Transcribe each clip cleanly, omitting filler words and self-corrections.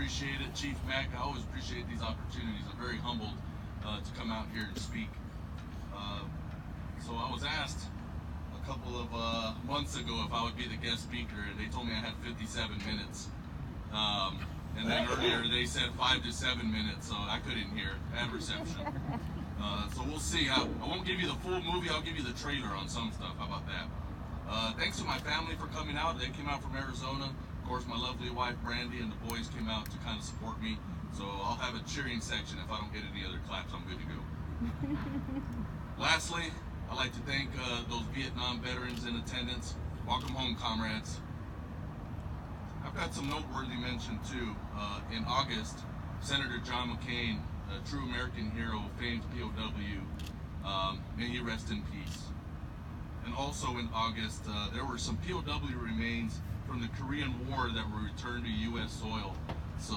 appreciate it. Chief Mac, I always appreciate these opportunities. I'm very humbled to come out here and speak. So I was asked a couple of months ago if I would be the guest speaker, and they told me I had 57 minutes. And then earlier they said 5 to 7 minutes, so I couldn't hear. Bad reception. So we'll see. I won't give you the full movie. I'll give you the trailer on some stuff. How about that? Thanks to my family for coming out. They came out from Arizona. Of course, my lovely wife Brandy and the boys came out to kind of support me. So I'll have a cheering section. If I don't get any other claps, I'm good to go. Lastly, I'd like to thank those Vietnam veterans in attendance. Welcome home, comrades. I've got some noteworthy mention too. In August, Senator John McCain, a true American hero, famed POW, may he rest in peace. And also in August, there were some POW remains from the Korean War that were returned to U.S. soil. So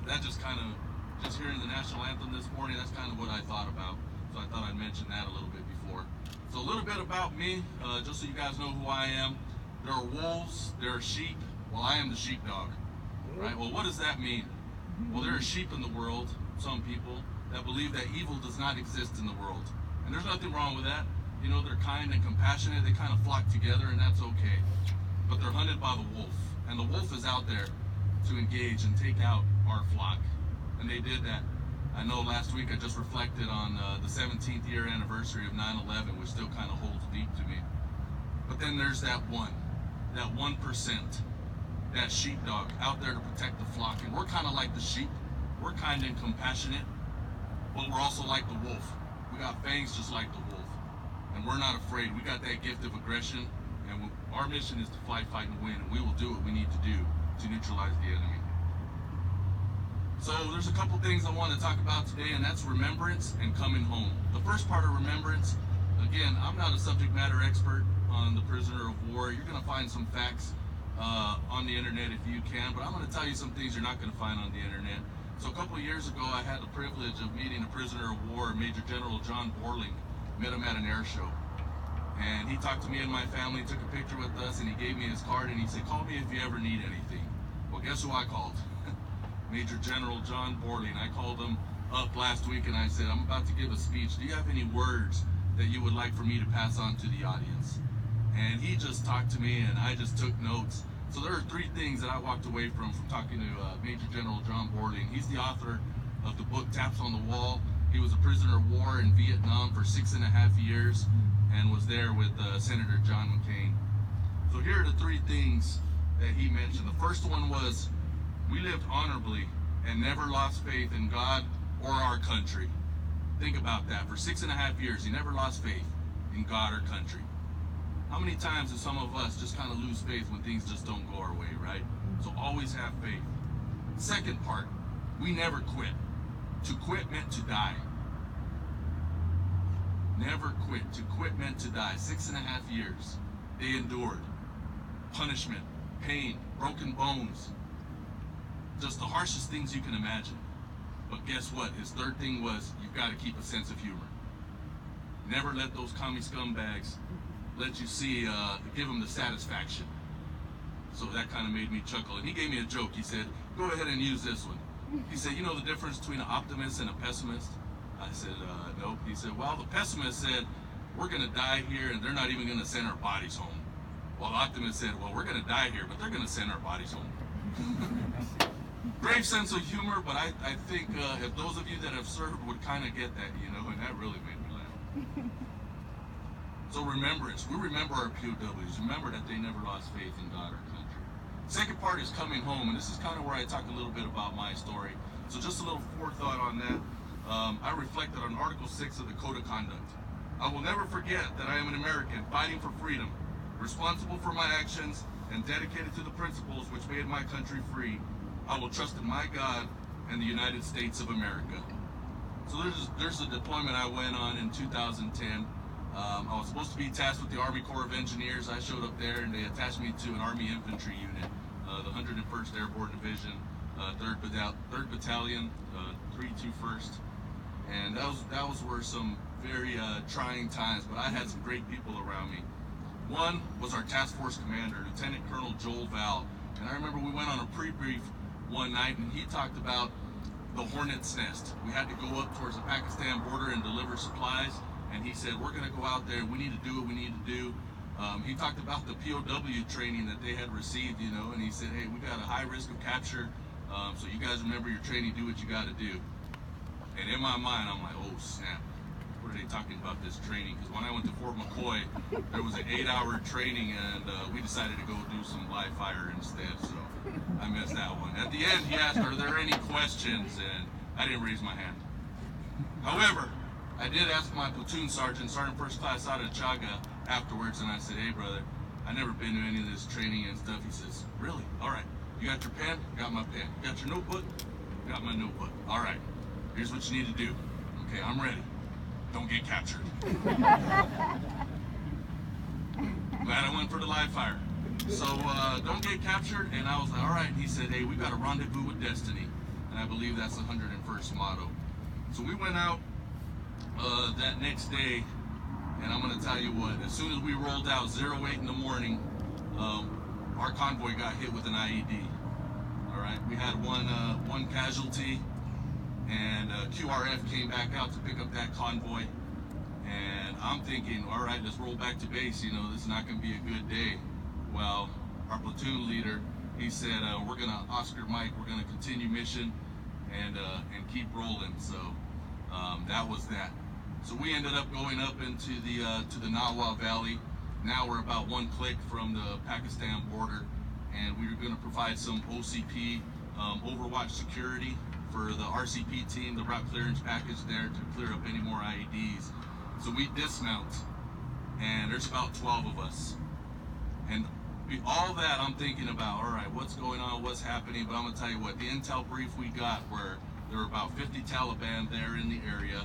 that just hearing the national anthem this morning, that's kind of what I thought about. So I thought I'd mention that a little bit before. So a little bit about me, just so you guys know who I am. There are wolves, there are sheep. Well, I am the sheepdog, right? Well, what does that mean? Well, there are sheep in the world, some people, that believe that evil does not exist in the world. And there's nothing wrong with that. You know, they're kind and compassionate, they kind of flock together, and that's okay. But they're hunted by the wolf, and the wolf is out there to engage and take out our flock. And they did that. I know last week I just reflected on the 17th year anniversary of 9/11, which still kind of holds deep to me. But then there's that 1%, that sheepdog out there to protect the flock. And we're kind of like the sheep. We're kind and compassionate, but we're also like the wolf. We got fangs just like the wolf. And we're not afraid. We got that gift of aggression, and our mission is to fight, and win, and we will do what we need to do to neutralize the enemy. So there's a couple things I want to talk about today, and that's remembrance and coming home. The first part of remembrance, again, I'm not a subject matter expert on the prisoner of war. You're going to find some facts on the internet if you can, but I'm going to tell you some things you're not going to find on the internet. So a couple of years ago, I had the privilege of meeting a prisoner of war, Major General John Borling. Met him at an air show, and he talked to me and my family, took a picture with us, and he gave me his card, and he said, call me if you ever need anything. Well, guess who I called? Major General John Borling. I called him up last week, and I said, I'm about to give a speech. Do you have any words that you would like for me to pass on to the audience? And he just talked to me, and I just took notes. So there are three things that I walked away from talking to Major General John Borling. He's the author of the book Taps on the Wall. He was a prisoner of war in Vietnam for 6.5 years and was there with Senator John McCain. So here are the three things that he mentioned. The first one was, we lived honorably and never lost faith in God or our country. Think about that. For 6.5 years, he never lost faith in God or country. How many times do some of us just kind of lose faith when things just don't go our way, right? So always have faith. Second part, we never quit. To quit meant to die. Never quit. To quit meant to die. 6.5 years. They endured punishment, pain, broken bones. Just the harshest things you can imagine. But guess what? His third thing was, you've got to keep a sense of humor. Never let those commie scumbags let you see, give them the satisfaction. So that kind of made me chuckle. And he gave me a joke. He said, go ahead and use this one. He said, you know the difference between an optimist and a pessimist? I said, nope. He said, well, the pessimist said, we're going to die here and they're not even going to send our bodies home. Well, the optimist said, well, we're going to die here, but they're going to send our bodies home. Great sense of humor, but I think if those of you that have served would kind of get that, you know, and that really made me laugh. So remembrance. We remember our POWs. Remember that they never lost faith in God or country. Second part is coming home, and this is kind of where I talk a little bit about my story. So just a little forethought on that. I reflected on Article 6 of the Code of Conduct. I will never forget that I am an American fighting for freedom, responsible for my actions, and dedicated to the principles which made my country free. I will trust in my God and the United States of America. So there's a deployment I went on in 2010. I was supposed to be tasked with the Army Corps of Engineers. I showed up there and they attached me to an Army infantry unit, the 101st Airborne Division, 3rd Battalion, 321st. And that was where some very trying times, but I had some great people around me. One was our task force commander, Lieutenant Colonel Joel Val. And I remember we went on a pre-brief one night, and he talked about the hornet's nest. We had to go up towards the Pakistan border and deliver supplies, and he said, we're going to go out there, we need to do what we need to do. He talked about the POW training that they had received, you know, and he said, hey, we got a high risk of capture, so you guys remember your training, do what you got to do. And in my mind, I'm like, oh snap, what are they talking about this training? Because when I went to Fort McCoy, there was an 8-hour training, and we decided to go do some live fire instead, so I missed that one. At the end, he asked, are there any questions? And I didn't raise my hand. However, I did ask my platoon sergeant, Sergeant First Class out of Chaga, afterwards, and I said, hey brother, I never been to any of this training and stuff. He says, really? All right. You got your pen? Got my pen. You got your notebook? Got my notebook. All right. Here's what you need to do. Okay, I'm ready. Don't get captured. Glad I went for the live fire. So don't get captured, and I was like, all right. And he said, hey, we got a rendezvous with destiny, and I believe that's the 101st motto. So we went out that next day, and I'm going to tell you what, as soon as we rolled out 08 in the morning, our convoy got hit with an IED. All right, we had one casualty, and QRF came back out to pick up that convoy, and I'm thinking, all right, let's roll back to base. You know, this is not going to be a good day. Well, our platoon leader, he said, we're going to Oscar Mike, we're going to continue mission and keep rolling. So that was that. So we ended up going up into the Nawa Valley. Now we're about one click from the Pakistan border, and we were going to provide some OCP Overwatch security for the RCP team, the route clearance package there to clear up any more IEDs. So we dismount, and there's about 12 of us. And all that I'm thinking about, all right, what's going on, what's happening, but I'm going to tell you what, the intel brief we got where there were about 50 Taliban there in the area.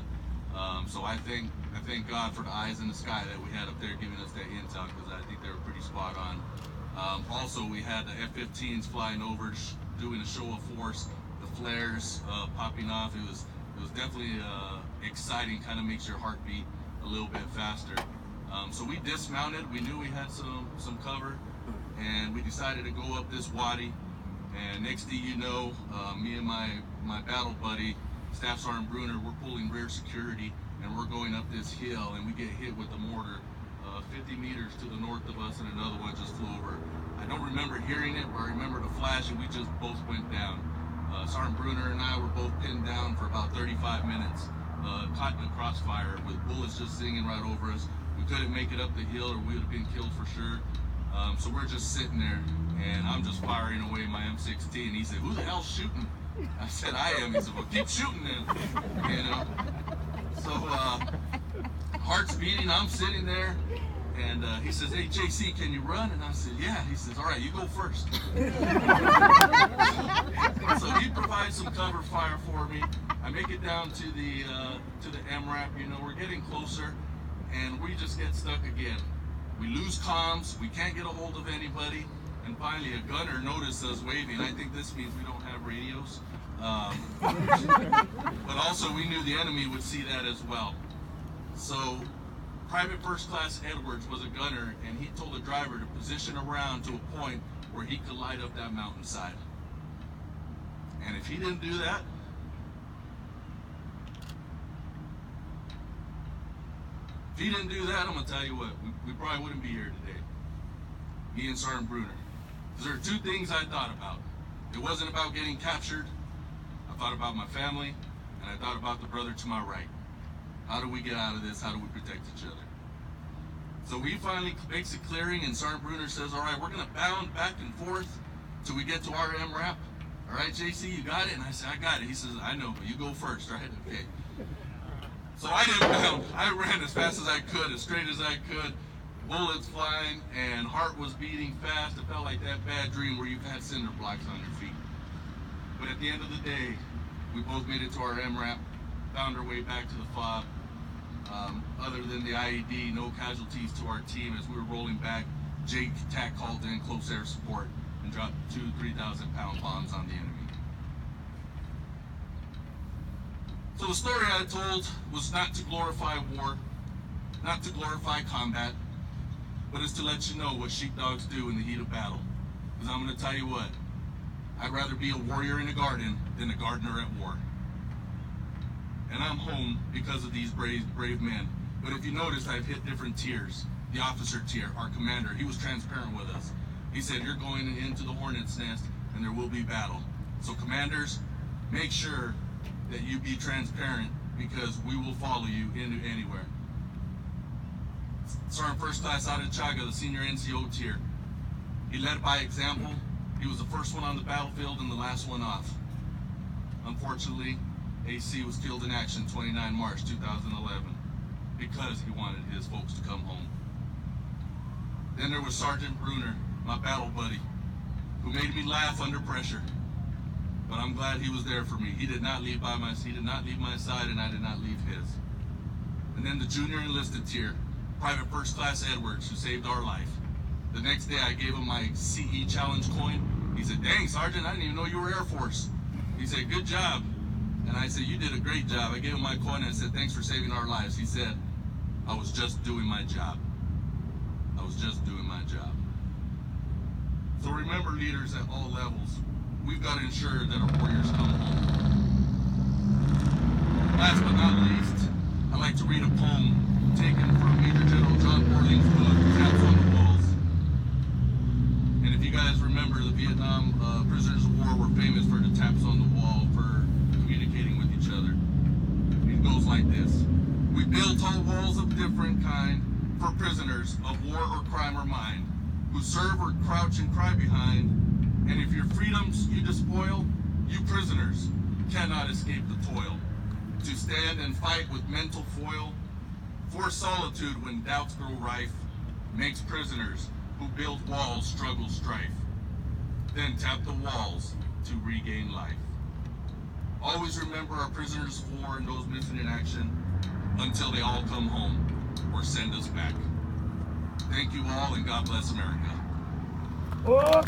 So I thank God for the eyes in the sky that we had up there giving us that intel, because I think they were pretty spot on. Also, we had the F-15s flying over, doing a show of force, the flares popping off. It was definitely exciting, kind of makes your heart beat a little bit faster. So we dismounted, we knew we had some cover, and we decided to go up this wadi. And next thing you know, me and my battle buddy, Staff Sergeant Bruner, we're pulling rear security, and we're going up this hill, and we get hit with the mortar 50 meters to the north of us, and another one just flew over. I don't remember hearing it, but I remember the flash, and we just both went down. Sergeant Bruner and I were both pinned down for about 35 minutes, caught in a crossfire with bullets just singing right over us. We couldn't make it up the hill, or we would have been killed for sure. So we're just sitting there, and I'm just firing away my M16. He said, who the hell's shooting? I said, I am. He said, well, keep shooting then. You know? So heart's beating, I'm sitting there, and he says, hey, JC, can you run? And I said, yeah. He says, all right, you go first. So he provides some cover fire for me. I make it down to the MRAP. You know, we're getting closer, and we just get stuck again. We lose comms, we can't get a hold of anybody, and finally a gunner noticed us waving. I think this means we don't have radios. But also we knew the enemy would see that as well. So Private First Class Edwards was a gunner, and he told the driver to position around to a point where he could light up that mountainside. And if he didn't do that, I'm gonna tell you what, we probably wouldn't be here today. Me and Sergeant Bruner. There are two things I thought about. It wasn't about getting captured. I thought about my family, and I thought about the brother to my right. How do we get out of this? How do we protect each other? So he finally makes a clearing, and Sergeant Bruner says, all right, we're gonna bound back and forth till we get to our MRAP. All right, JC, you got it? And I said, I got it. He says, I know, but you go first, right? Okay. So I didn't bound. I ran as fast as I could, as straight as I could. Bullets flying, and heart was beating fast. It felt like that bad dream where you've had cinder blocks on your feet. But at the end of the day, we both made it to our MRAP, found our way back to the FOB. Other than the IED, no casualties to our team. As we were rolling back, Jake TAC called in close air support and dropped 3,000 pound bombs on the enemy. So the story I told was not to glorify war, not to glorify combat, but is to let you know what sheepdogs do in the heat of battle. Because I'm going to tell you what, I'd rather be a warrior in a garden than a gardener at war. And I'm home because of these brave men. But if you notice, I've hit different tiers. The officer tier, our commander, he was transparent with us. He said, you're going into the hornet's nest and there will be battle. So commanders, make sure that you be transparent because we will follow you into anywhere. Sergeant First Class Chaga, the senior NCO tier. He led by example. He was the first one on the battlefield and the last one off. Unfortunately, AC was killed in action 29 March 2011 because he wanted his folks to come home. Then there was Sergeant Bruner, my battle buddy, who made me laugh under pressure. But I'm glad he was there for me. He did not leave my side, and I did not leave his. And then the junior enlisted tier, Private First Class Edwards, who saved our life. The next day I gave him my CE challenge coin. He said, dang, Sergeant, I didn't even know you were Air Force. He said, good job. And I said, you did a great job. I gave him my coin and I said, thanks for saving our lives. He said, I was just doing my job. I was just doing my job. So remember, leaders at all levels, we've got to ensure that our warriors come home. Last but not least, I'd like to read a poem taken from Major General John Orleans' book, Taps on the Walls. And if you guys remember, the Vietnam prisoners of war were famous for the taps on the wall, for communicating with each other. It goes like this. We build tall walls of different kind for prisoners of war or crime or mine, who serve or crouch and cry behind. And if your freedoms you despoil, you prisoners cannot escape the toil. To stand and fight with mental foil, for solitude when doubts grow rife, makes prisoners who build walls struggle strife. Then tap the walls to regain life. Always remember our prisoners of war and those missing in action until they all come home or send us back. Thank you all, and God bless America. Oh.